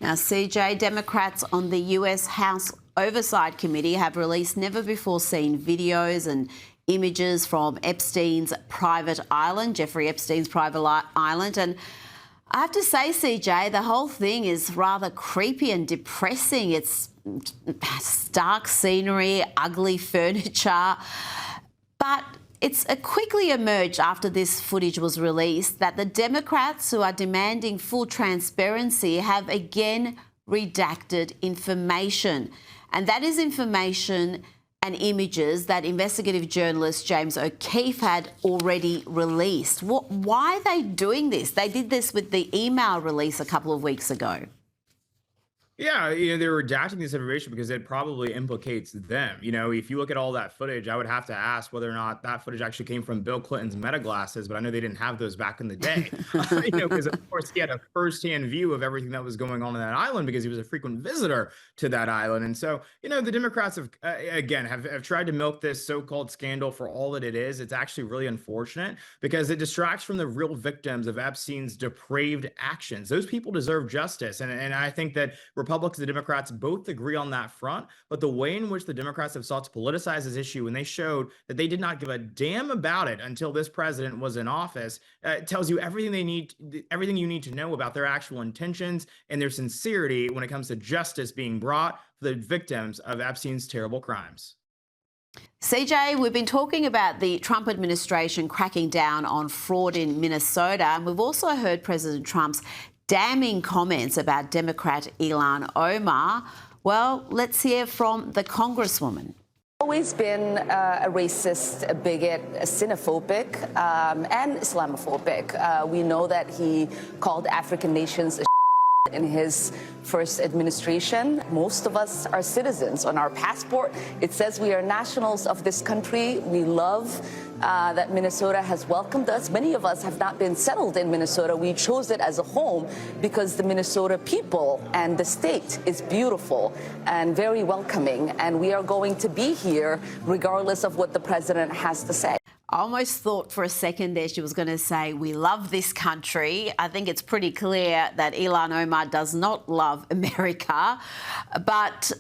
Now, CJ, Democrats on the US House Oversight Committee have released never-before-seen videos and images from Epstein's private island, Jeffrey Epstein's private island. And I have to say, CJ, the whole thing is rather creepy and depressing. It's stark scenery, ugly furniture. But it's quickly emerged after this footage was released that the Democrats who are demanding full transparency have again redacted information. And that is information and images that investigative journalist James O'Keefe had already released. Why are they doing this? They did this with the email release a couple of weeks ago. Yeah, they're redacting this information because it probably implicates them. If you look at all that footage, I would have to ask whether or not that footage actually came from Bill Clinton's Meta glasses, but I know they didn't have those back in the day. Because of course he had a firsthand view of everything that was going on that island because he was a frequent visitor to that island. And so, the Democrats have, again, have tried to milk this so-called scandal for all that it is. It's actually really unfortunate because it distracts from the real victims of Epstein's depraved actions. Those people deserve justice. And I think that Republicans and Democrats both agree on that front, but the way in which the Democrats have sought to politicize this issue, and they showed that they did not give a damn about it until this president was in office, tells you everything you need to know about their actual intentions and their sincerity when it comes to justice being brought for the victims of Epstein's terrible crimes. CJ, we've been talking about the Trump administration cracking down on fraud in Minnesota, and we've also heard President Trump's damning comments about Democrat Ilhan Omar. Well, let's hear from the Congresswoman. Always been a racist, a bigot, a xenophobic, and Islamophobic. We know that he called African nations a in his first administration. Most of us are citizens. On our passport, it says we are nationals of this country. We love that Minnesota has welcomed us. Many of us have not been settled in Minnesota. We chose it as a home because the Minnesota people and the state is beautiful and very welcoming. And we are going to be here regardless of what the president has to say. I almost thought for a second there she was going to say, we love this country. I think it's pretty clear that Ilhan Omar does not love America. But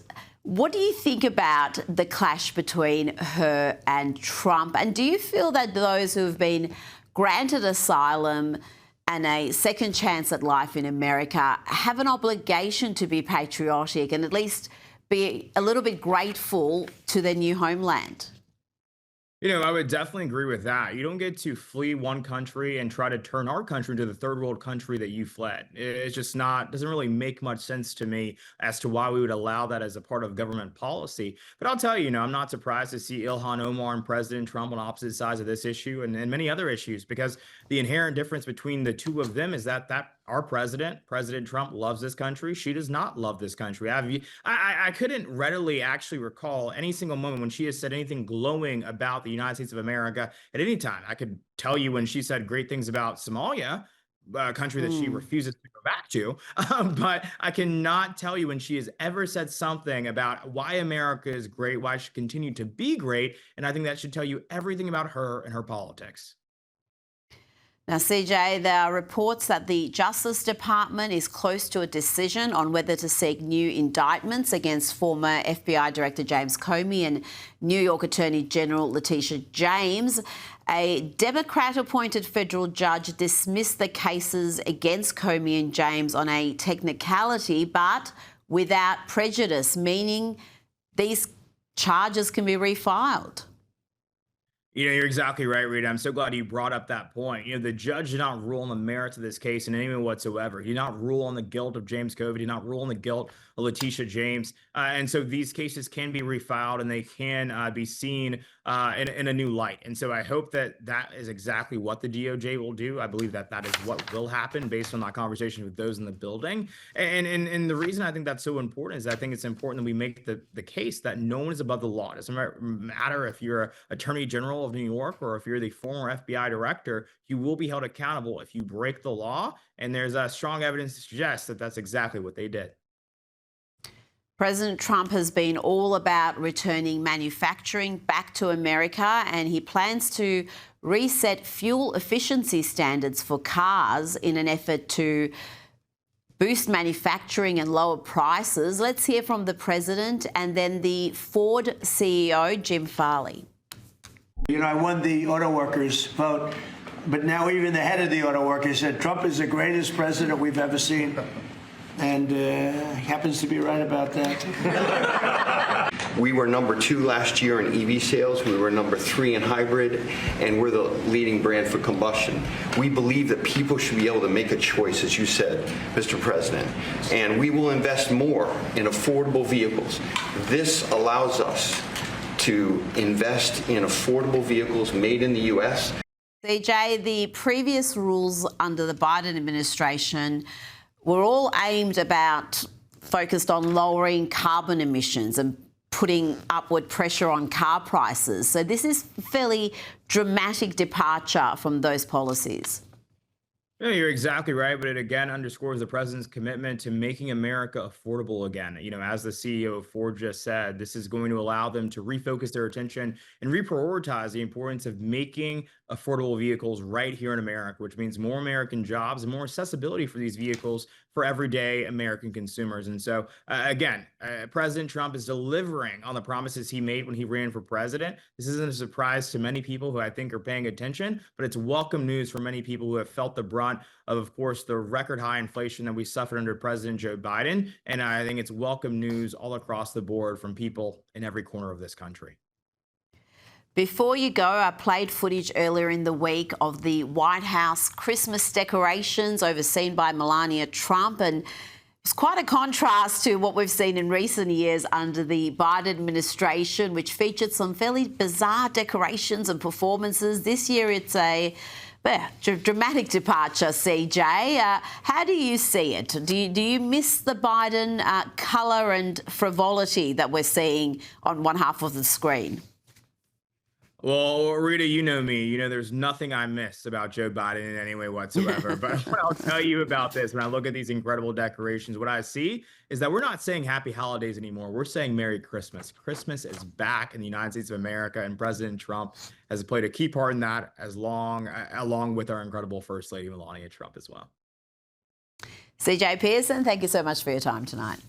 what do you think about the clash between her and Trump? And do you feel that those who have been granted asylum and a second chance at life in America have an obligation to be patriotic and at least be a little bit grateful to their new homeland? I would definitely agree with that. You don't get to flee one country and try to turn our country into the third world country that you fled. It's just doesn't really make much sense to me as to why we would allow that as a part of government policy. But I'll tell you, I'm not surprised to see Ilhan Omar and President Trump on opposite sides of this issue and many other issues, because the inherent difference between the two of them is that our President Trump, loves this country. She does not love this country. I couldn't readily actually recall any single moment when she has said anything glowing about the United States of America at any time. I could tell you when she said great things about Somalia, a country that she refuses to go back to. But I cannot tell you when she has ever said something about why America is great, why it should continue to be great. And I think that should tell you everything about her and her politics. Now, CJ, there are reports that the Justice Department is close to a decision on whether to seek new indictments against former FBI Director James Comey and New York Attorney General Letitia James. A Democrat-appointed federal judge dismissed the cases against Comey and James on a technicality, but without prejudice, meaning these charges can be refiled. You're exactly right, Rita. I'm so glad you brought up that point. The judge did not rule on the merits of this case in any way whatsoever. He did not rule on the guilt of James Comey. He did not rule on the guilt of Letitia James. And so these cases can be refiled and they can be seen in a new light. And so I hope that is exactly what the DOJ will do. I believe that is what will happen based on that conversation with those in the building. And the reason I think that's so important is I think it's important that we make the case that no one is above the law. It doesn't matter if you're an attorney general of New York or if you're the former FBI director, you will be held accountable if you break the law. And there's strong evidence to suggest that that's exactly what they did. President Trump has been all about returning manufacturing back to America, and he plans to reset fuel efficiency standards for cars in an effort to boost manufacturing and lower prices. Let's hear from the president and then the Ford CEO, Jim Farley. You know, I won the auto workers vote, but now even the head of the auto workers said Trump is the greatest president we've ever seen. And happens to be right about that. We were number 2 last year in EV sales. We were number 3 in hybrid, and we're the leading brand for combustion. We believe that people should be able to make a choice, as you said, Mr. President, and we will invest more in affordable vehicles. This allows us to invest in affordable vehicles made in the U.S. CJ, the previous rules under the Biden administration were all focused on lowering carbon emissions and putting upward pressure on car prices. So this is a fairly dramatic departure from those policies. Yeah, you're exactly right, but it again underscores the president's commitment to making America affordable again. You know, as the CEO of Ford just said, this is going to allow them to refocus their attention and reprioritize the importance of making affordable vehicles right here in America, which means more American jobs and more accessibility for these vehicles for everyday American consumers. And so, again, President Trump is delivering on the promises he made when he ran for president. This isn't a surprise to many people who I think are paying attention, but it's welcome news for many people who have felt the brunt of course, the record high inflation that we suffered under President Joe Biden. And I think it's welcome news all across the board from people in every corner of this country. Before you go, I played footage earlier in the week of the White House Christmas decorations overseen by Melania Trump, and it's quite a contrast to what we've seen in recent years under the Biden administration, which featured some fairly bizarre decorations and performances. This year it's a dramatic departure, CJ. How do you see it? Do you miss the Biden colour and frivolity that we're seeing on one half of the screen? Well, Rita, you know me. You know there's nothing I miss about Joe Biden in any way whatsoever. But what I'll tell you about this, when I look at these incredible decorations, what I see is that we're not saying happy holidays anymore. We're saying Merry Christmas. Christmas is back in the United States of America, and President Trump has played a key part in that, along with our incredible First Lady, Melania Trump, as well. CJ Pearson, thank you so much for your time tonight.